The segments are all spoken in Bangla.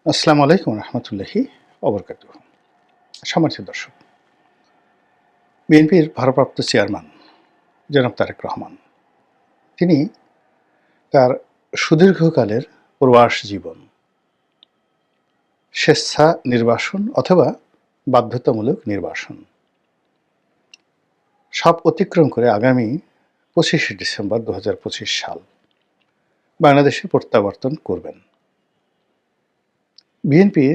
আসসালামু আলাইকুম রহমতুল্লাহি অবরকাতুহ। সম্মানিত দর্শক, বিএনপির ভারপ্রাপ্ত চেয়ারম্যান জনাব তারেক রহমান তিনি তার সুদীর্ঘকালের প্রবাস জীবন স্বেচ্ছা নির্বাসন অথবা বাধ্যতামূলক নির্বাসন সব অতিক্রম করে আগামী ২৫শে ডিসেম্বর ২০২৫ সাল বাংলাদেশে প্রত্যাবর্তন করবেন। বিএনপি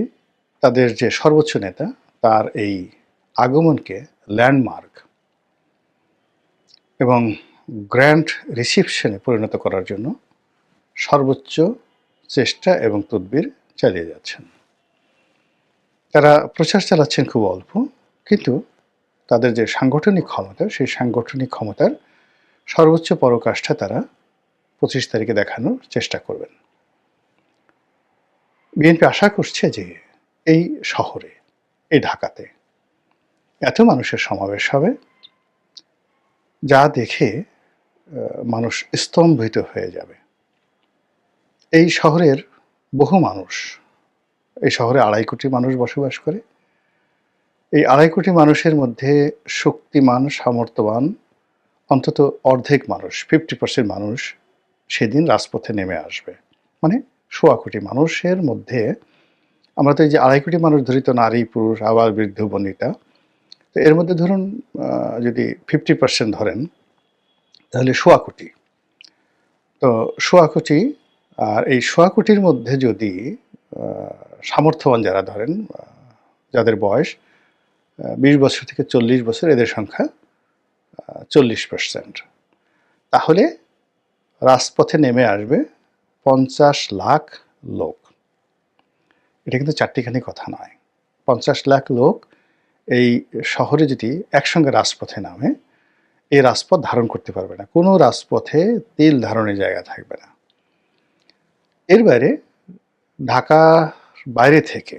তাদের যে সর্বোচ্চ নেতা তার এই আগমনকে ল্যান্ডমার্ক এবং গ্র্যান্ড রিসিপশনে পরিণত করার জন্য সর্বোচ্চ চেষ্টা এবং তদবির চালিয়ে যাচ্ছেন। তারা প্রচার চালাচ্ছেন খুব অল্প, কিন্তু তাদের যে সাংগঠনিক ক্ষমতা সেই সাংগঠনিক ক্ষমতার সর্বোচ্চ পরাকাষ্ঠা তারা ২৫ তারিখে দেখানোর চেষ্টা করবেন। বিএনপি আশা করছে যে এই শহরে, এই ঢাকাতে এত মানুষের সমাবেশ হবে যা দেখে মানুষ স্তম্ভিত হয়ে যাবে। এই শহরের বহু মানুষ, এই শহরে ২.৫ কোটি মানুষ বসবাস করে। এই ২.৫ কোটি মানুষের মধ্যে শক্তিমান, সামর্থ্যবান অন্তত অর্ধেক মানুষ, 50% মানুষ সেদিন রাজপথে নেমে আসবে। মানে ১.৫ কোটি মানুষের মধ্যে আমরা তো এই যে ২.৫ কোটি মানুষ ধরি, তো নারী, পুরুষ, আবার বৃদ্ধ, বনিতা। তো এর মধ্যে ধরুন যদি 50% ধরেন তাহলে ১.৫ কোটি। তো ১.৫ কোটি, আর এই ১.৫ কোটির মধ্যে যদি সামর্থ্যবান যারা ধরেন, যাদের বয়স ২০ বছর থেকে ৪০ বছর, এদের সংখ্যা ৪০%। তাহলে রাজপথে নেমে আসবে ৫০ লাখ লোক। এটা কিন্তু চারটিখানি কথা নয়। ৫০ লাখ লোক এই শহরে যদি একসঙ্গে রাজপথে নামে, এই রাজপথ ধারণ করতে পারবে না। কোনো রাজপথে তিল ধারণের জায়গা থাকবে না। এর বাইরে ঢাকার বাইরে থেকে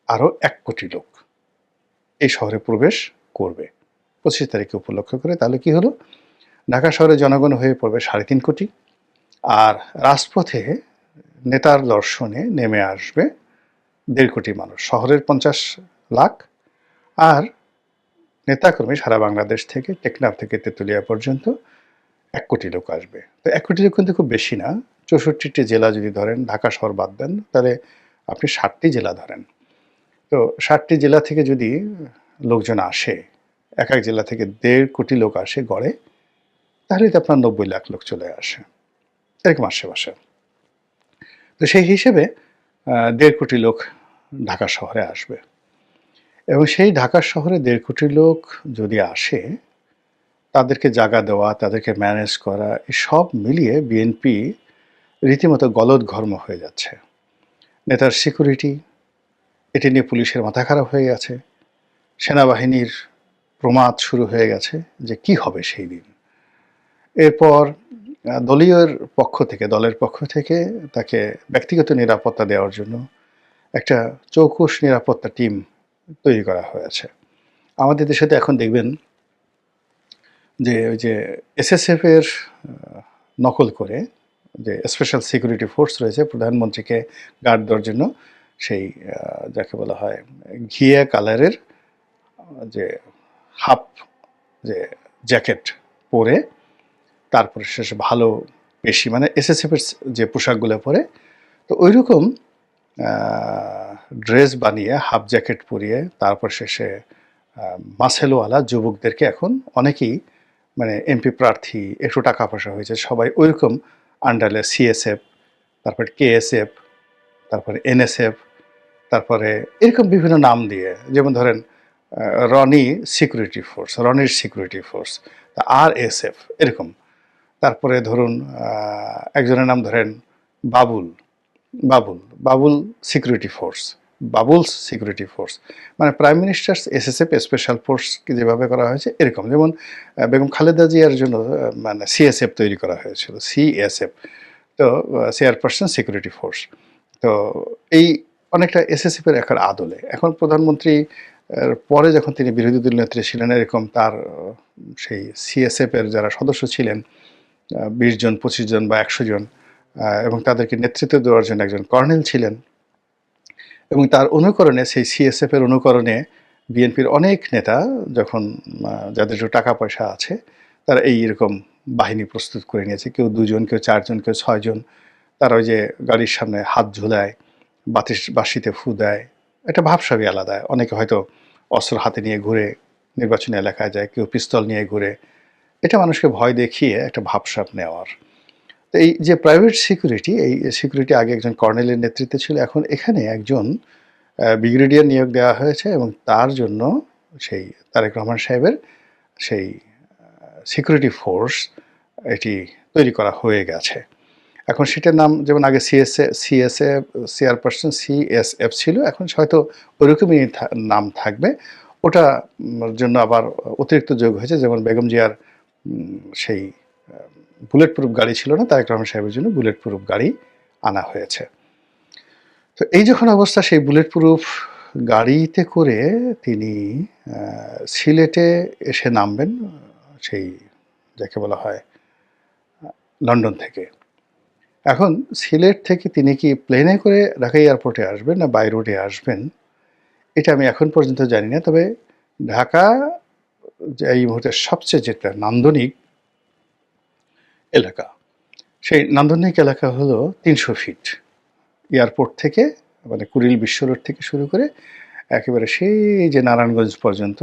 আরও ১ কোটি লোক এই শহরে প্রবেশ করবে ২৫ তারিখে উপলক্ষ করে। তাহলে কি হলো? ঢাকা শহরে জনগণ হয়ে পড়বে ৩.৫ কোটি, আর রাজপথে নেতার দর্শনে নেমে আসবে ১.৫ কোটি মানুষ। শহরের ৫০ লাখ, আর নেতাকর্মী সারা বাংলাদেশ থেকে, টেকনাফ থেকে তেঁতুলিয়া পর্যন্ত ১ কোটি লোক আসবে। তো ১ কোটি লোক কিন্তু খুব বেশি না। ৬৪টি জেলা যদি ধরেন, ঢাকা শহর বাদ দেন, তাহলে আপনি ৬০টি জেলা ধরেন। তো ৬০টি জেলা থেকে যদি লোকজন আসে, এক এক জেলা থেকে ১.৫ কোটি লোক আসে গড়ে, তাহলে তো আপনার ৯০ লাখ লোক চলে আসে এরকম আশেপাশে। তো সেই হিসেবে ১.৫ কোটি লোক ঢাকা শহরে আসবে, এবং সেই ঢাকা শহরে ১.৫ কোটি লোক যদি আসে, তাদেরকে জায়গা দেওয়া, তাদেরকে ম্যানেজ করা, সব মিলিয়ে বিএনপি রীতিমতো গলদঘর্ম হয়ে যাচ্ছে। নেতার সিকিউরিটি, এটি নিয়ে পুলিশের মাথা খারাপ হয়ে গেছে। সেনাবাহিনীর প্রমাদ শুরু হয়ে গেছে যে কি হবে সেই দিন। এরপর দলের পক্ষ থেকে তাকে ব্যক্তিগত নিরাপত্তা দেওয়ার জন্য একটা চৌকস নিরাপত্তা টিম তৈরি করা হয়েছে। আমাদের দেশে তো এখন দেখবেন যে ওই যে এসএসএফ এর নকল করে যে স্পেশাল সিকিউরিটি ফোর্স রয়েছে, প্রধানমন্ত্রীকে গার্ড দেওয়ার জন্য সেই যাকে বলা হয় ঘিয়া কালারের যে হাফ যে জ্যাকেট পরে, তারপরে শেষে ভালো পেশি, মানে এসএসএফের যে পোশাকগুলো পরে, তো ওই রকম ড্রেস বানিয়ে হাফ জ্যাকেট পরিয়ে তারপর শেষে মাসেলওয়ালা যুবকদেরকে এখন অনেকেই, মানে এমপি প্রার্থী, একটু টাকা পয়সা হয়েছে, সবাই ওইরকম আন্ডারে সিএসএফ, তারপরে কেএসএফ, তারপরে এনএসএফ, তারপরে এরকম বিভিন্ন নাম দিয়ে, যেমন ধরেন রনির সিকিউরিটি ফোর্স, আরএসএফ এরকম। তারপরে ধরুন একজনের নাম ধরেন Babul Babul Babul security force, Babul's security force, মানে প্রাইম মিনিস্টার্স এসএসএফ স্পেশাল ফোর্সকে যেভাবে করা হয়েছে এরকম। যেমন বেগম খালেদা জিয়ার জন্য মানে সিএসএফ তৈরি করা হয়েছিল, সিএসএফ, তো চেয়ারপারসন সিকিউরিটি ফোর্স। তো এই অনেকটা এসএসএফের একটা আদলে এখন প্রধানমন্ত্রী পরে যখন তিনি বিরোধী দল নেত্রী ছিলেন, এরকম তার সেই সিএসএফের যারা সদস্য ছিলেন ২০ জন, ২৫ জন বা ১০০ জন, এবং তাদেরকে নেতৃত্ব দেওয়ার জন্য একজন কর্নেল ছিলেন। এবং তার অনুকরণে সেই সিএসএফ এর অনুকরণে বিএনপির অনেক নেতা যখন যাদের একটু টাকা পয়সা আছে তারা এইরকম বাহিনী প্রস্তুত করে নিয়েছে। কেউ ২ জন, কেউ ৪ জন, কেউ ৬ জন। তারা ওই যে গাড়ির সামনে হাত ঝুলায়, বাঁশিতে ফু দেয়। একটা ভাবসাবই আলাদা। অনেকে হয়তো অস্ত্র হাতে নিয়ে ঘুরে নির্বাচনী এলাকায় যায়, কেউ পিস্তল নিয়ে ঘুরে। এটা মানুষকে ভয় দেখিয়ে একটা ভাবসাব নেওয়ার। তো এই যে প্রাইভেট সিকিউরিটি, এই সিকিউরিটি আগে একজন কর্নেলের নেতৃত্বে ছিল, এখন এখানে একজন ব্রিগেডিয়ার নিয়োগ দেওয়া হয়েছে এবং তার জন্য সেই তারেক রহমান সাহেবের সেই সিকিউরিটি ফোর্স এটি তৈরি করা হয়ে গেছে। এখন সেটার নাম যেমন আগে চেয়ারপারসন সিএসএফ ছিল, এখন হয়তো ওরকমই নাম থাকবে। ওটা জন্য আবার অতিরিক্ত যোগ হয়েছে, যেমন বেগম জিয়ার সেই বুলেট প্রুফ গাড়ি ছিল না, তারেক রহমান সাহেবের জন্য বুলেট প্রুফ গাড়ি আনা হয়েছে। তো এই যখন অবস্থা, সেই বুলেট প্রুফ গাড়িতে করে তিনি সিলেটে এসে নামবেন, সেই যাকে বলা হয় লন্ডন থেকে। এখন সিলেট থেকে তিনি কি প্লেনে করে ঢাকা এয়ারপোর্টে আসবেন না বাই রোডে আসবেন, এটা আমি এখন পর্যন্ত জানি না। তবে ঢাকা যে এই মুহূর্তে সবচেয়ে যেটা নান্দনিক এলাকা, সেই নান্দনিক এলাকা হলো ৩০০ ফিট এয়ারপোর্ট থেকে, মানে কুড়িল বিশ্ব রোড থেকে শুরু করে একেবারে সেই যে নারায়ণগঞ্জ পর্যন্ত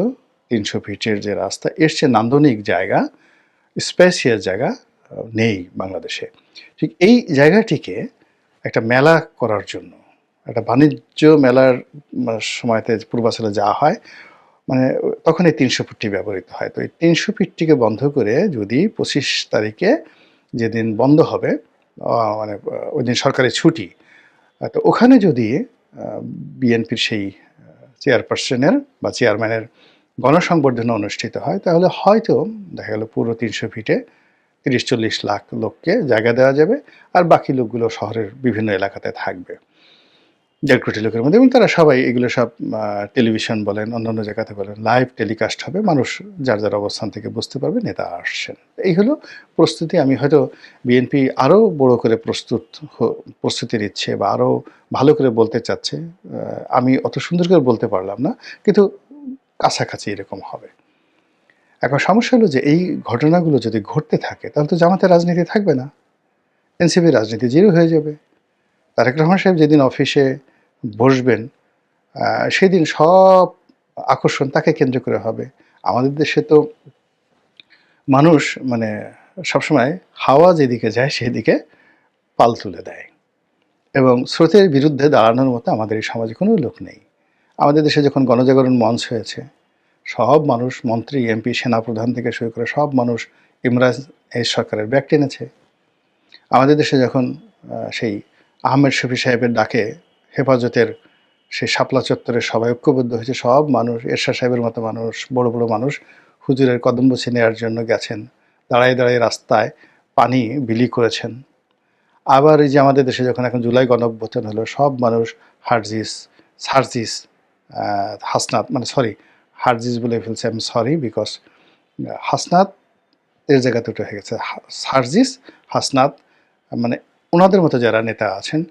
৩০০ ফিটের যে রাস্তা, এর চেয়ে নান্দনিক জায়গা, স্পেসিয়াস জায়গা নেই বাংলাদেশে। ঠিক এই জায়গাটিকে একটা মেলা করার জন্য, একটা বাণিজ্য মেলার সময়তে পূর্বাচলে যাওয়া হয়, মানে তখন এই ৩০০ ফিটটি ব্যবহৃত হয়। তো এই ৩০০ ফিটটিকে বন্ধ করে যদি ২৫ তারিখে যেদিন বন্ধ হবে, মানে ওই দিন সরকারি ছুটি, তো ওখানে যদি বিএনপির সেই চেয়ারপারসনের বা চেয়ারম্যানের গণসংবর্ধনা অনুষ্ঠিত হয়, তাহলে হয়তো দেখা গেল পুরো ৩০০ ফিটে ৩০-৪০ লাখ লোককে জায়গা দেওয়া যাবে, আর বাকি লোকগুলো শহরের বিভিন্ন এলাকাতে থাকবে ১.৫ কোটি লোকের মধ্যে, এবং তারা সবাই এগুলো সব টেলিভিশন বলেন, অন্যান্য জায়গাতে বলেন, লাইভ টেলিকাস্ট হবে, মানুষ যার যার অবস্থান থেকে বুঝতে পারবে নেতা আসছেন। এই হলো প্রস্তুতি। আমি হয়তো বিএনপি আরও বড় করে প্রস্তুতি নিচ্ছে বা আরও ভালো করে বলতে চাচ্ছে, আমি অত সুন্দর করে বলতে পারলাম না, কিন্তু কাছাকাছি এরকম হবে। এখন সমস্যা হলো যে এই ঘটনাগুলো যদি ঘটতে থাকে, তাহলে তো জামাতের রাজনীতি থাকবে না, এনসিপির রাজনীতি জিরো হয়ে যাবে। তারেক রহমান সাহেব যেদিন অফিসে বসবেন, সেদিন সব আকর্ষণ তাকে কেন্দ্র করে হবে। আমাদের দেশে তো মানুষ মানে সবসময় হাওয়া যেদিকে যায় সেদিকে পাল তুলে দেয়, এবং স্রোতের বিরুদ্ধে দাঁড়ানোর মতো আমাদের এই সমাজে কোনো লোক নেই। আমাদের দেশে যখন গণজাগরণ মঞ্চ হয়েছে, সব মানুষ, মন্ত্রী, এমপি, সেনাপ্রধান থেকে শুরু করে সব মানুষ ইমরান এই সরকারের ব্যাগ টেনেছে। আমাদের দেশে যখন সেই আহমেদ শফি সাহেবের ডাকে হেফাজতের সেই শাপলা চত্বরে সবাই ঐক্যবদ্ধ হয়েছে, সব মানুষ, এরশাদ সাহেবের মতো মানুষ, বড় বড় মানুষ হুজুরের কদম বসে নেওয়ার জন্য গেছেন, দাঁড়ায় দাঁড়ায় রাস্তায় পানি বিলি করেছেন। আবার এই যে আমাদের দেশে যখন এখন জুলাই গণঅভ্যুত্থান হলো, সব মানুষ সার্জিস হাসনাত, মানে সরি, হারজিস বলে ফেলছে, আমি সরি, বিকজ হাসনাত এর জায়গাতে উঠে হয়ে গেছে সার্জিস, হাসনাত, মানে ওনাদের মতো যারা নেতা আছেন,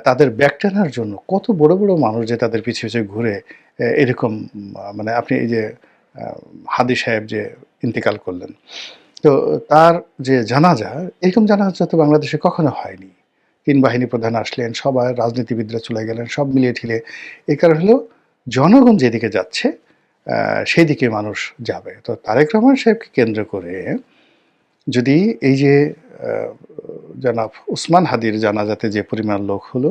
তাদের ব্যাগ টানার জন্য কত বড় বড় মানুষ যে তাদের পিছিয়ে পিছিয়ে ঘুরে এরকম, মানে আপনি এই যে হাদি সাহেব যে ইন্তেকাল করলেন, তো তার যে জানাজা, এরকম জানাজা তো বাংলাদেশে কখনো হয়নি। ৩ বাহিনী প্রধান আসলেন, সবাই রাজনীতিবিদরা চলে গেলেন, সব মিলিয়ে ঠিলে। এই কারণ হলো জনগণ যেদিকে যাচ্ছে সেই দিকে মানুষ যাবে। তো তারেক রহমান সাহেবকে কেন্দ্র করে যদি এই যে জনাব উসমান হাদির জানাজাতে যে পরিমাণ লোক হলো,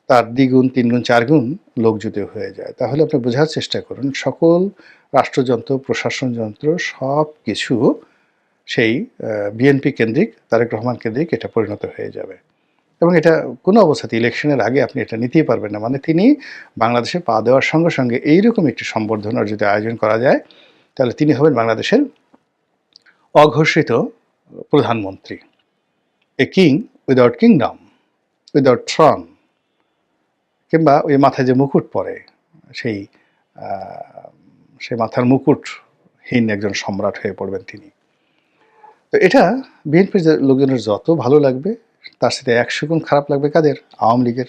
তার দ্বিগুণ, ৩ গুণ, ৪ গুণ লোক যদি হয়ে যায়, তাহলে আপনি বোঝার চেষ্টা করুন, সকল রাষ্ট্রযন্ত্র, প্রশাসন যন্ত্র সব কিছু সেই বিএনপি কেন্দ্রিক, তারেক রহমান কেন্দ্রিক এটা পরিণত হয়ে যাবে। এবং এটা কোনো অবস্থাতে ইলেকশনের আগে আপনি এটা নিতেই পারবেন না। মানে তিনি বাংলাদেশে পা দেওয়ার সঙ্গে সঙ্গে এইরকম একটি সম্বর্ধনার যদি আয়োজন করা যায়, তাহলে তিনি হবেন বাংলাদেশের অঘোষিত প্রধানমন্ত্রী। A king without kingdom, without Throne, কিংবা ওই মাথায় যে মুকুট পরে, সেই সেই মাথার মুকুটহীন একজন সম্রাট হয়ে পড়বেন তিনি। তো এটা বিএনপির লোকজনের যত ভালো লাগবে, তার সাথে ১০০ গুণ খারাপ লাগবে কাদের? আওয়ামী লীগের।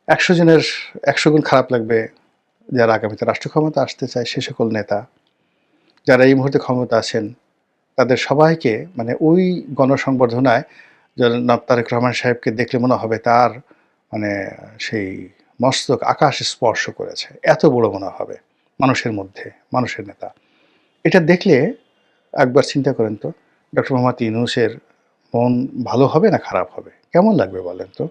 ১০০ জনের ১০০ গুণ খারাপ লাগবে যারা আগামীতে রাষ্ট্র ক্ষমতা আসতে চায় সে সকল নেতা, যারা এই মুহূর্তে ক্ষমতা আছেন তাদের সবাইকে মানে ওই গণসংবর্ধনায় জনাব তারেক রহমান সাহেবকে দেখলে মনে হবে তার মানে সেই মস্তক আকাশ স্পর্শ করেছে, এত বড় মনে হবে মানুষের মধ্যে, মানুষের নেতা। এটা দেখলে একবার চিন্তা করেন তো ডক্টর মোহাম্মদ ইউনূসের মন ভালো হবে না খারাপ হবে, কেমন লাগবে বলেন তো?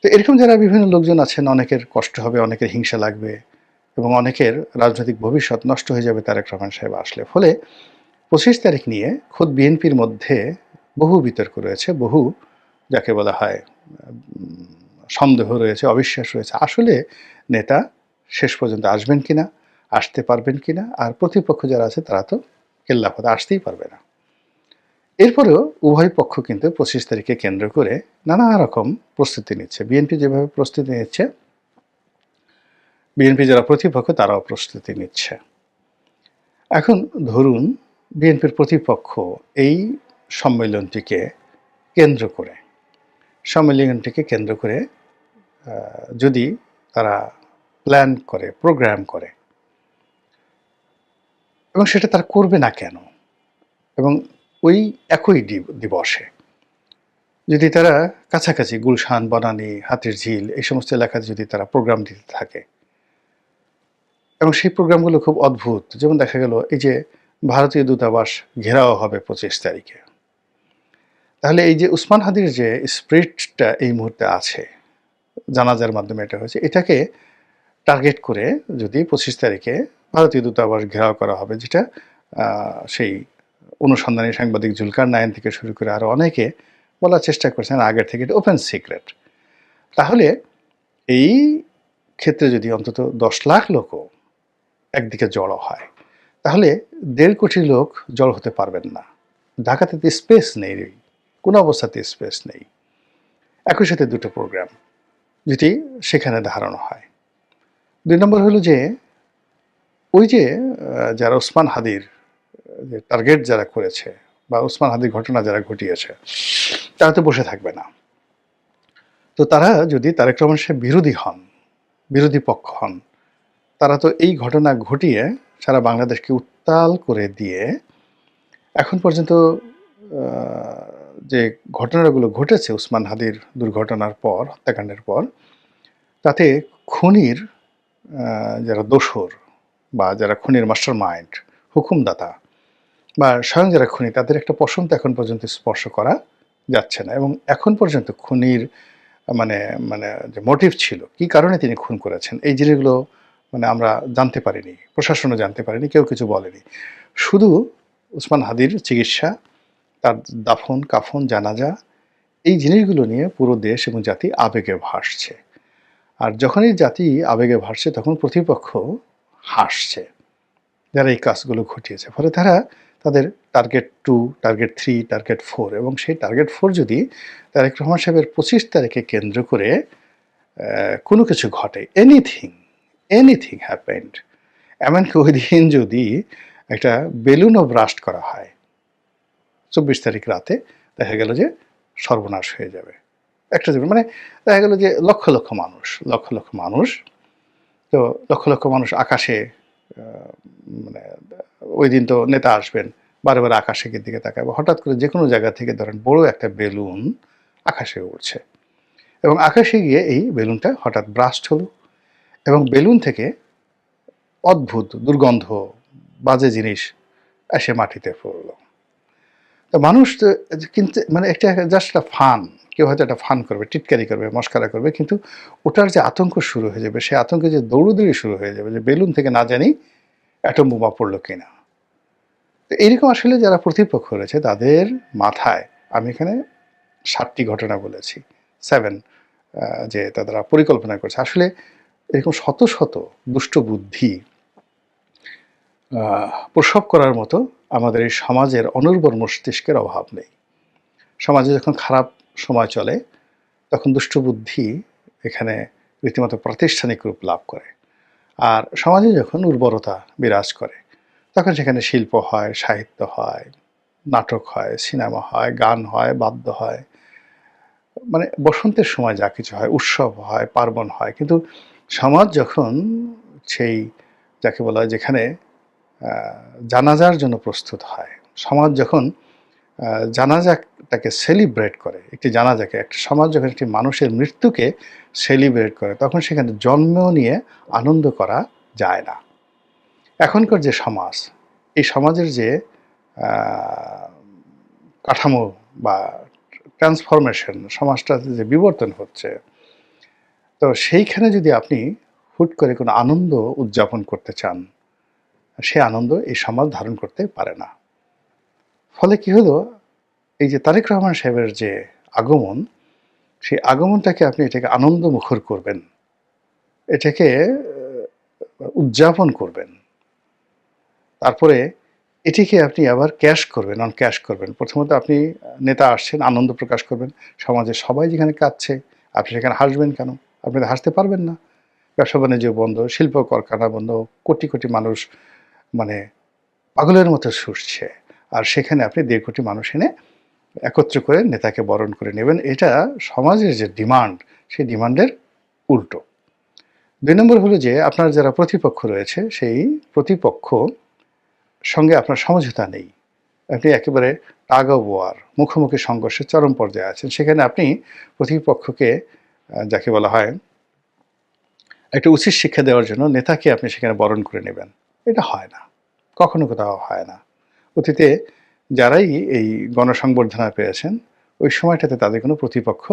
তো এরকম যারা বিভিন্ন লোকজন আছেন অনেকের কষ্ট হবে, অনেকের হিংসা লাগবে এবং অনেকের রাজনৈতিক ভবিষ্যৎ নষ্ট হয়ে যাবে তারেক রহমান সাহেব আসলে। ফলে ২৫ তারিখ নিয়ে খোদ বিএনপির মধ্যে বহু বিতর্ক রয়েছে, বহু যাকে বলা হয় সন্দেহ রয়েছে, অবিশ্বাস রয়েছে। আসলে নেতা শেষ পর্যন্ত আসবেন কিনা, আসতে পারবেন কিনা, আর প্রতিপক্ষ যারা আছে তারা তো কেল্লাফতে আসতেই পারবে না। এরপরেও উভয় পক্ষ কিন্তু ২৫ তারিখে কেন্দ্র করে নানা রকম প্রস্তুতি নিচ্ছে। বিএনপি যেভাবে প্রস্তুতি নিচ্ছে, বিএনপি যারা প্রতিপক্ষ তারাও প্রস্তুতি নিচ্ছে। এখন ধরুন বিএনপির প্রতিপক্ষ এই সম্মেলনটিকে কেন্দ্র করে যদি তারা প্ল্যান করে, প্রোগ্রাম করে এবং সেটা তারা করবে না কেন, এবং ওই একই দিবসে যদি তারা কাছাকাছি গুলশান, বনানী, হাতিরঝিল এই সমস্ত এলাকায় যদি তারা প্রোগ্রাম দিতে থাকে এবং সেই প্রোগ্রামগুলো খুব অদ্ভুত, যেমন দেখা গেল এই যে ভারতীয় দূতাবাস ঘেরাও হবে ২৫ তারিখে, তাহলে এই যে উসমান হাদির যে স্পিরিটটা এই মুহূর্তে আছে, জানাজার মাধ্যমে এটা হয়েছে, এটাকে টার্গেট করে যদি ২৫ তারিখে ভারতীয় দূতাবাস ঘেরাও করা হবে, যেটা সেই অনুসন্ধানী সাংবাদিক জুলকার নাইন থেকে শুরু করে আরও অনেকে বলার চেষ্টা করছেন আগের থেকে, এটা ওপেন সিক্রেট, তাহলে এই ক্ষেত্রে যদি অন্তত ১০ লাখ লোকও একদিকে জড়ো হয় তাহলে ১.৫ কোটি লোক জড়ো হতে পারবেন না। ঢাকাতে তো স্পেস নেই, কোনো অবস্থাতে স্পেস নেই। একই সাথে দুটো প্রোগ্রাম যদি সেখানে ধারণা হয়। ২ নম্বর হলো যে ওই যে যারা ওসমান হাদির যে টার্গেট যারা করেছে বা ওসমান হাদির ঘটনা যারা ঘটিয়েছে তারা তো বসে থাকবে না। তো তারা যদি তারেক রহমান সাহেব বিরোধী পক্ষ হন, তারা তো এই ঘটনা ঘটিয়ে সারা বাংলাদেশকে উত্তাল করে দিয়ে এখন পর্যন্ত যে ঘটনাগুলো ঘটেছে ওসমান হাদির দুর্ঘটনার পর, হত্যাকাণ্ডের পর, তাতে খুনির যারা দোসর বা যারা খুনির মাস্টার মাইন্ড, হুকুমদাতা বা স্বয়ং যারা খুনি, তাদের একটা পশম তো এখন পর্যন্ত স্পর্শ করা যাচ্ছে না। এবং এখন পর্যন্ত খুনির মানে মানে যে মোটিভ ছিল, কি কারণে তিনি খুন করেছেন, এই জিনিসগুলো মানে আমরা জানতে পারিনি, প্রশাসনও জানতে পারেনি, কেউ কিছু বলেনি। শুধু ওসমান হাদির চিকিৎসা, তার দাফন কাফন, জানাজা, এই জিনিসগুলো নিয়ে পুরো দেশ এবং জাতি আবেগে ভাসছে। আর যখনই জাতি আবেগে ভাসছে তখন প্রতিপক্ষ হাসছে, যারা এই কাজগুলো ঘটিয়েছে। ফলে তারা তাদের টার্গেট ২, টার্গেট ৩, টার্গেট ৪ এবং সেই টার্গেট ৪ যদি তারেক রহমান সাহেবের ২৫ তারিখে কেন্দ্র করে কোনো কিছু ঘটে, এনিথিং হ্যাপেন্ড, এমনকি ওই দিন যদি একটা বেলুনও ব্রাস্ট করা হয় ২৪ তারিখ রাতে, দেখা গেল যে সর্বনাশ হয়ে যাবে একটা জীবন। মানে দেখা গেল যে লক্ষ লক্ষ মানুষ, তো লক্ষ মানুষ আকাশে, মানে ওই দিন তো নেতা আসবেন, বারে বারে আকাশের দিকে তাকাবে, হঠাৎ করে যে কোনো জায়গা থেকে ধরেন বড় একটা বেলুন আকাশে উড়ছে এবং আকাশে গিয়ে এই বেলুনটা হঠাৎ ব্রাস্ট হলো এবং বেলুন থেকে অদ্ভুত দুর্গন্ধ, বাজে জিনিস এসে মাটিতে পড়লো। তো মানুষ তো কিন্তু মানে একটা জাস্ট একটা ফান, কেউ হয়তো একটা ফান করবে, টিটকারি করবে, মস্কারা করবে, কিন্তু ওটার যে আতঙ্ক শুরু হয়ে যাবে, সেই আতঙ্কে যে দৌড়দৌড়ি শুরু হয়ে যাবে যে বেলুন থেকে না জানি অ্যাটম বোমা পড়লো কিনা। তো এইরকম আসলে যারা প্রতিপক্ষ রয়েছে তাদের মাথায়, আমি এখানে ৭টি ঘটনা বলেছি, 7, যে তারা পরিকল্পনা করছে। আসলে এরকম শত শত দুষ্ট বুদ্ধি প্রসব করার মতো আমাদের এই সমাজের অনুর্বর মস্তিষ্কের অভাব নেই। সমাজে যখন খারাপ সময় চলে তখন দুষ্টবুদ্ধি এখানে রীতিমতো প্রাতিষ্ঠানিক রূপ লাভ করে, আর সমাজে যখন উর্বরতা বিরাজ করে তখন সেখানে শিল্প হয়, সাহিত্য হয়, নাটক হয়, সিনেমা হয়, গান হয়, বাদ্য হয়, মানে বসন্তের সময় যা কিছু হয়, উৎসব হয়, পার্বণ হয়, কিন্তু সমাজ যখন সেই যাকে বলা হয় যেখানে জানাজার জন্য প্রস্তুত হয়, সমাজ যখন জানাজাটাকে সেলিব্রেট করে, একটি জানাজাকে, একটা সমাজ যখন একটি মানুষের মৃত্যুকে সেলিব্রেট করে, তখন সেখানে জন্ম নিয়ে আনন্দ করা যায় না। এখনকার যে সমাজ, এই সমাজের যে কাঠামো বা ট্রান্সফরমেশন, সমাজটাতে যে বিবর্তন হচ্ছে, তো সেইখানে যদি আপনি হুট করে কোনো আনন্দ উদযাপন করতে চান, সে আনন্দ এই সমাজ ধারণ করতে পারে না। ফলে কি হলো, এই যে তারেক রহমান সাহেবের যে আগমন, সেই আগমনটাকে আপনি এটাকে আনন্দমুখর করবেন, এটাকে উদযাপন করবেন, তারপরে এটিকে আপনি আবার ক্যাশ করবেন, অন ক্যাশ করবেন। প্রথমত আপনি নেতা আসছেন, আনন্দ প্রকাশ করবেন, সমাজের সবাই যেখানে কাঁদছে আপনি সেখানে হাসবেন কেন? আপনি তো হাসতে পারবেন না। ব্যবসা বাণিজ্য বন্ধ, শিল্প কারখানা বন্ধ, কোটি কোটি মানুষ মানে পাগলের মতো ছুটছে, আর সেখানে আপনি ১.৫ কোটি মানুষ এনে একত্র করে নেতাকে বরণ করে নেবেন। এটা সমাজের যে ডিমান্ড, সেই ডিমান্ডের উল্টো। ২ নম্বর হলো যে আপনার যারা প্রতিপক্ষ রয়েছে, সেই প্রতিপক্ষ সঙ্গে আপনার সমঝোতা নেই। আপনি একেবারে টাগ অফ ওয়ার, মুখোমুখি সংঘর্ষের চরম পর্যায়ে আছেন। সেখানে আপনি প্রতিপক্ষকে যাকে বলা হয় একটা উচিত শিক্ষা দেওয়ার জন্য নেতাকে আপনি সেখানে বরণ করে নেবেন। এটা হয় না, কখনো কোথাও হয় না। অতীতে যারাই এই গণসংবর্ধনা পেয়েছেন, ওই সময়টাতে তাদের কোনো প্রতিপক্ষ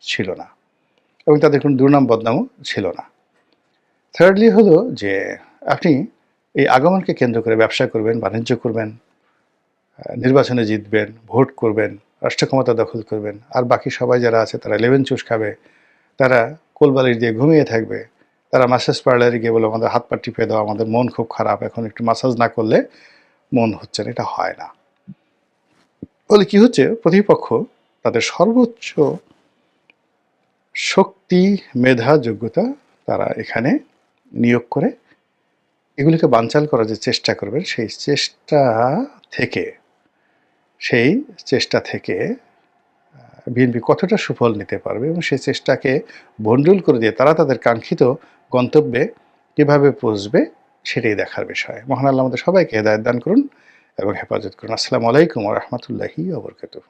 ছিল না এবং তাদের কোনো দুর্নাম বদনামও ছিল না। থার্ডলি হলো যে আপনি এই আগমনকে কেন্দ্র করে ব্যবসা করবেন, বাণিজ্য করবেন, নির্বাচনে জিতবেন, ভোট করবেন, রাষ্ট্র ক্ষমতা দখল করবেন, আর বাকি সবাই যারা আছে তারা লেমন চুষ খাবে, তারা কোলবালিশ দিয়ে ঘুমিয়ে থাকবে, তারা ম্যাসাজ পার্লারে গিয়ে বলে আমাদের হাত পা টিপে দাও, আমাদের মন খুব খারাপ, এখন একটু ম্যাসাজ না করলে মন হচ্ছে না। এটা হয় না। ফলে কি হচ্ছে, প্রতিপক্ষ তাদের সর্বোচ্চ শক্তি, মেধা, যোগ্যতা তারা এখানে নিয়োগ করে এগুলিকে বানচাল করার যে চেষ্টা করবেন, সেই চেষ্টা থেকে বিএনপি কতটা সুফল নিতে পারবে এবং সেই চেষ্টাকে ভণ্ডুল করে দিয়ে তারা তাদের কাঙ্ক্ষিত গন্তব্যে কীভাবে পৌঁছবে, সেটাই দেখার বিষয়। মহান আল্লাহ আমাদের সবাইকে হেদায়েত দান করুন এবং হেফাজত করুন। আসসালামু আলাইকুম ওয়া রাহমাতুল্লাহি ওয়া বারাকাতুহু।